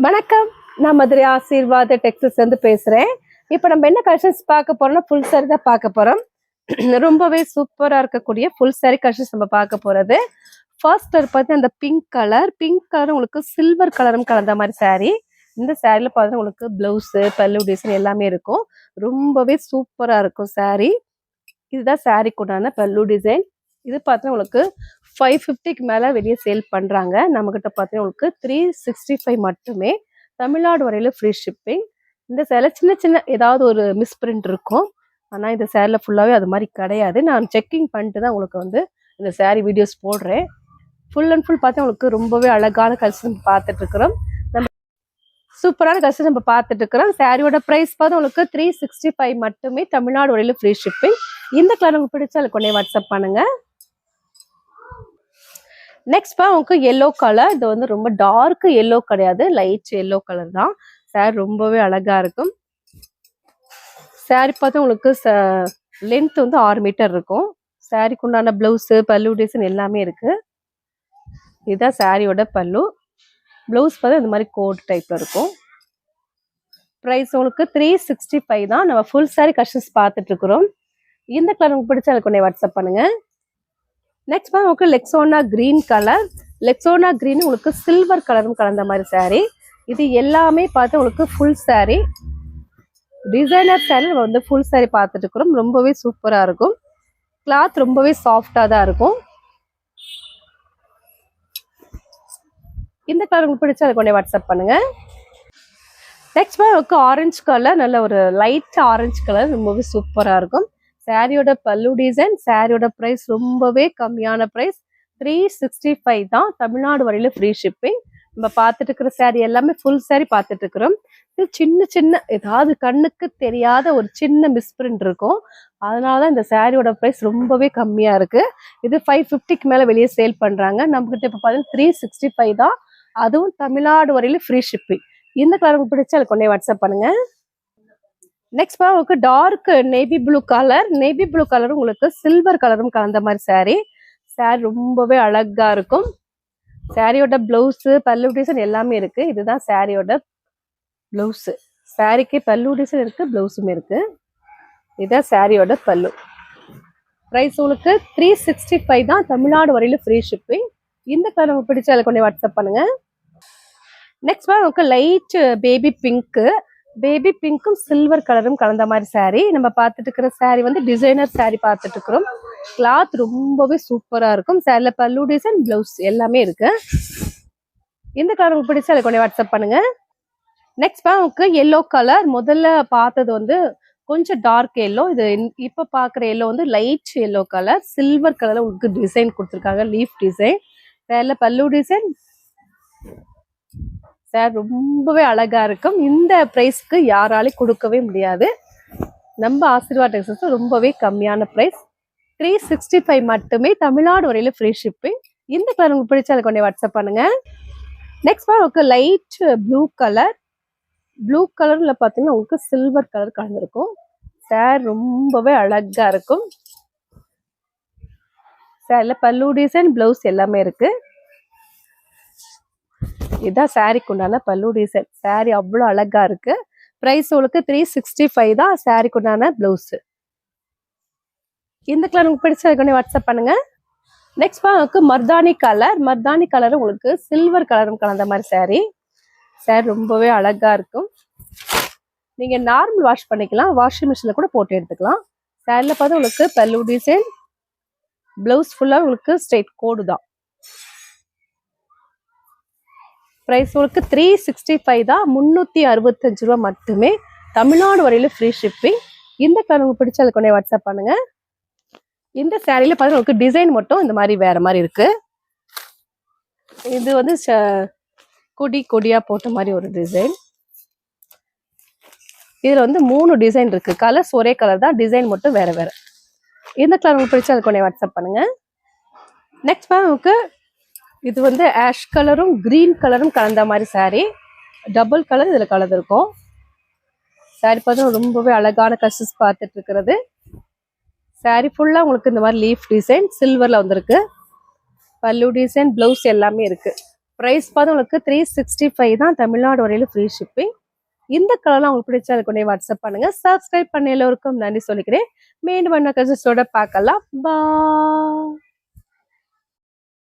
வணக்கம். நான் மதுரை ஆசீர்வாத டெக்ஸ்டைல்ஸ் வந்து பேசுறேன். இப்போ நம்ம என்ன கலெக்ஷன்ஸ் பார்க்க போறோம்னா ஃபுல் சாரி தான் பார்க்க போறோம். ரொம்பவே சூப்பரா இருக்கக்கூடிய ஃபுல் சாரி கலெக்ஷன்ஸ் நம்ம பார்க்க போறது. ஃபர்ஸ்ட் பார்த்தீங்கன்னா அந்த பிங்க் கலர் உங்களுக்கு சில்வர் கலரும் கலந்த மாதிரி சாரி. இந்த சாரில பார்த்தீங்கன்னா உங்களுக்கு பிளவுஸ் பல்லு டிசைன் எல்லாமே இருக்கும். ரொம்பவே சூப்பரா இருக்கும் சாரி. இதுதான் சாரிக்கு உண்டான பல்லு டிசைன். இது பார்த்தீங்கன்னா உங்களுக்கு 550க்கு மேலே வெளியே சேல் பண்ணுறாங்க. நம்மக்கிட்ட பார்த்தீங்கன்னா உங்களுக்கு 365 மட்டுமே. தமிழ்நாடு வரையில் ஃப்ரீ ஷிப்பிங். இந்த சேலை சின்ன சின்ன ஏதாவது ஒரு மிஸ்பிரிண்ட் இருக்கும். ஆனால் இந்த சேரில் ஃபுல்லாகவே அது மாதிரி கிடையாது. நான் செக்கிங் பண்ணிட்டு தான் உங்களுக்கு வந்து இந்த சாரீ வீடியோஸ் போடுறேன். ஃபுல் அண்ட் ஃபுல் பார்த்தா உங்களுக்கு ரொம்பவே அழகான கலெக்ஷன் பார்த்துட்ருக்குறோம். நம்ம சூப்பரான கலெக்ஷன் நம்ம பார்த்துட்ருக்குறோம். சாரியோட ப்ரைஸ் பார்த்தா உங்களுக்கு 365 மட்டுமே. தமிழ்நாடு வரையில் ஃப்ரீ ஷிப்பிங். இந்த கலர் உங்களுக்கு பிடிச்சா அதுக்கு உடனே வாட்ஸ்அப் பண்ணுங்கள். நெக்ஸ்ட் உங்களுக்கு எல்லோ கலர். இது வந்து ரொம்ப டார்க் எல்லோ கிடையாது, லைட் எல்லோ கலர் தான். சாரி ரொம்பவே அழகா இருக்கும். சாரி பார்த்தா உங்களுக்கு லென்த் வந்து 6 மீட்டர் இருக்கும். சாரிக்கு உண்டான பிளவுஸ் பல்லு டிசைன் எல்லாமே இருக்கு. இதுதான் சாரியோட பல்லு. பிளவுஸ் பார்த்தா இந்த மாதிரி கோட் டைப்ல இருக்கும். ப்ரைஸ் உங்களுக்கு 365 தான். நம்ம ஃபுல் சாரி கலெக்ஷன்ஸ் பார்த்துட்டு இருக்கிறோம். இந்த கலர் உங்களுக்கு பிடிச்சா அதுக்கு உடனே வாட்ஸ்அப் பண்ணுங்க. நெக்ஸ்ட் உங்களுக்கு லெக்ஸோனா கிரீன் கலர். லெக்ஸோனா கிரீன் உங்களுக்கு சில்வர் கலரும் கலந்த மாதிரி சாரி. இது எல்லாமே பார்த்து உங்களுக்கு ஃபுல் சாரி டிசைனர் சாரி. நம்ம வந்து ஃபுல் சாரி பார்த்துட்டு இருக்கிறோம். ரொம்பவே சூப்பராக இருக்கும். கிளாத் ரொம்பவே சாஃப்டாக தான் இருக்கும். இந்த கலர் உங்களுக்கு பிடிச்சா அதுக்கு உடனே வாட்ஸ்அப் பண்ணுங்க. நெக்ஸ்ட் உங்களுக்கு ஆரஞ்சு கலர், நல்ல ஒரு லைட் ஆரஞ்சு கலர், ரொம்பவே சூப்பராக இருக்கும். சாரியோட பல்லு டிசைன். சாரியோட ப்ரைஸ் ரொம்பவே கம்மியான ப்ரைஸ், 365 தான். தமிழ்நாடு வரையில ஃப்ரீ ஷிப்பிங். நம்ம பார்த்துட்டு இருக்கிற சாரி எல்லாமே ஃபுல் சாரி பார்த்துட்டு இருக்கிறோம். இது சின்ன சின்ன ஏதாவது கண்ணுக்கு தெரியாத ஒரு சின்ன மிஸ்பிரிண்ட் இருக்கும். அதனாலதான் இந்த சாரியோட ப்ரைஸ் ரொம்பவே கம்மியா இருக்கு. இது 550க்கு மேல வெளியே சேல் பண்றாங்க. நம்ம கிட்ட இப்ப பாத்தீங்கன்னா 365 தான். அதுவும் தமிழ்நாடு வரையில ஃப்ரீ ஷிப்பிங். இந்த கலருக்கு பிடிச்சா அதுக்கு உடனே வாட்ஸ்அப் பண்ணுங்க. நெக்ஸ்ட் உங்களுக்கு dark navy blue colour. Navy blue கலரும் உங்களுக்கு சில்வர் கலரும் கலந்த மாதிரி சாரி. சாரி ரொம்பவே அழகா இருக்கும். சாரியோட பிளவுஸ் பல்லு டிசைன் எல்லாமே இருக்கு. இதுதான் சாரியோட பிளவுஸ். சாரிக்கு பல்லு டிசைன் இருக்கு, பிளவுஸும் இருக்கு. இதுதான் சாரியோட பல்லு. ப்ரைஸ் உங்களுக்கு 365 தான். தமிழ்நாடு வரையில ஃப்ரீ ஷிப்பிங். இந்த கலர் உங்களுக்கு பிடிச்ச அதுக்கு கொண்டு வாட்ஸ்அப் பண்ணுங்க. நெக்ஸ்ட் உங்களுக்கு லைட் பேபி பிங்க். பேபி பிங்க்கும் சில்வர் கலரும் கலந்த மாதிரி சாரி. நம்ம பார்த்துட்டு இருக்கிற சாரி வந்து டிசைனர் சாரி பார்த்துட்டு இருக்கிறோம். கிளாத் ரொம்பவே சூப்பரா இருக்கும். சாரில பல்லு டிசைன் பிளவுஸ் எல்லாமே இருக்கு. இந்த கலர் உங்களுக்கு பிடிச்சா அதை கொண்டு வாட்ஸ்அப் பண்ணுங்க. நெக்ஸ்ட் உங்களுக்கு எல்லோ கலர். முதல்ல பார்த்தது வந்து கொஞ்சம் டார்க் எல்லோ. இது இப்ப பாக்குற எல்லோ வந்து லைட் எல்லோ கலர். சில்வர் கலர்ல உங்களுக்கு டிசைன் கொடுத்துருக்காங்க, லீஃப் டிசைன். சாரில பல்லு டிசைன். சார் ரொம்பவே அழகா இருக்கும். இந்த பிரைஸ்க்கு யாராலையும் கொடுக்கவே முடியாது. நம்ம ஆசீர்வாத் டெக்ஸ்டைல்ஸ் ரொம்பவே கம்மியான பிரைஸ், 365 மட்டுமே. தமிழ்நாடு வரையில ஃப்ரீ ஷிப்பிங். இந்த கலர் உங்களுக்கு பிடிச்சா அதை கொண்டு வாட்ஸ்அப் பண்ணுங்க. நெக்ஸ்ட் உங்களுக்கு லைட் ப்ளூ கலர். ப்ளூ கலர்ல பாத்தீங்கன்னா உங்களுக்கு சில்வர் கலர் கலந்துருக்கும். சார் ரொம்பவே அழகா இருக்கும். சார்ல பல்லு டிசைன் பிளவுஸ் எல்லாமே இருக்கு. இதுதான் சாரிக்கு உண்டான பல்லு டிசைன். சாரி அவ்வளோ அழகா இருக்கு. பிரைஸ் உங்களுக்கு 365 தான். சாரிக்கு உண்டான பிளவுஸ். இந்த கலர் உங்களுக்கு பிடிச்சதுக்கு வாட்ஸ்அப் பண்ணுங்க. நெக்ஸ்ட் உங்களுக்கு மர்தானி கலர். மர்தானி கலர் உங்களுக்கு சில்வர் கலரும் கலந்த மாதிரி சாரி. சாரி ரொம்பவே அழகா இருக்கும். நீங்க நார்மல் வாஷ் பண்ணிக்கலாம், வாஷிங் மிஷின்ல கூட போட்டு எடுத்துக்கலாம். சாரில பார்த்து உங்களுக்கு பல்லு டிசைன், பிளவுஸ் ஃபுல்லா உங்களுக்கு ஸ்ட்ரெயிட் கோடு தான். ப்ரைஸ் உங்களுக்கு 365 தான். 365 ரூபா மட்டுமே. தமிழ்நாடு வரையில ஃப்ரீ ஷிப்பிங். இந்த கலர் உங்களுக்கு பிடிச்ச அதுக்கு உடனே வாட்ஸ்அப் பண்ணுங்க. இந்த சாரியில பார்த்தீங்கன்னா உங்களுக்கு டிசைன் மட்டும் இந்த மாதிரி வேற மாதிரி இருக்கு. இது வந்து கொடி கொடியா போட்ட மாதிரி ஒரு டிசைன். இதுல வந்து 3 டிசைன் இருக்கு. கலர்ஸ் ஒரே கலர் தான், டிசைன் மட்டும் வேற வேற. இந்த கலர் உங்களுக்கு பிடிச்ச அதுக்கு உடனே வாட்ஸ்அப் பண்ணுங்க. நெக்ஸ்ட் உங்களுக்கு இது வந்து ஆஷ் கலரும் கிரீன் கலரும் கலந்த மாதிரி சாரி. டபுள் கலர் இதுல கலந்து இருக்கும். சாரி பார்த்தா ரொம்பவே அழகான கலர்ஸ் பார்த்துட்டு இருக்கிறது. சாரி ஃபுல்லா உங்களுக்கு இந்த மாதிரி லீஃப் டிசைன் சில்வர்ல வந்திருக்கு. பல்லு டிசைன் பிளவுஸ் எல்லாமே இருக்கு. ப்ரைஸ் பார்த்து உங்களுக்கு 365 தான், தமிழ்நாடு வரையில ஃப்ரீ ஷிப்பிங். இந்த கலர்லாம் உங்களுக்கு பிடிச்சா அதுக்கு உடனே வாட்ஸ்அப் பண்ணுங்க. சப்ஸ்கிரைப் பண்ண எல்லோருக்கும் நன்றி சொல்லிக்கிறேன். மீண்டும் கலெக்ஷன்ஸோட பார்க்கலாம். பாய்.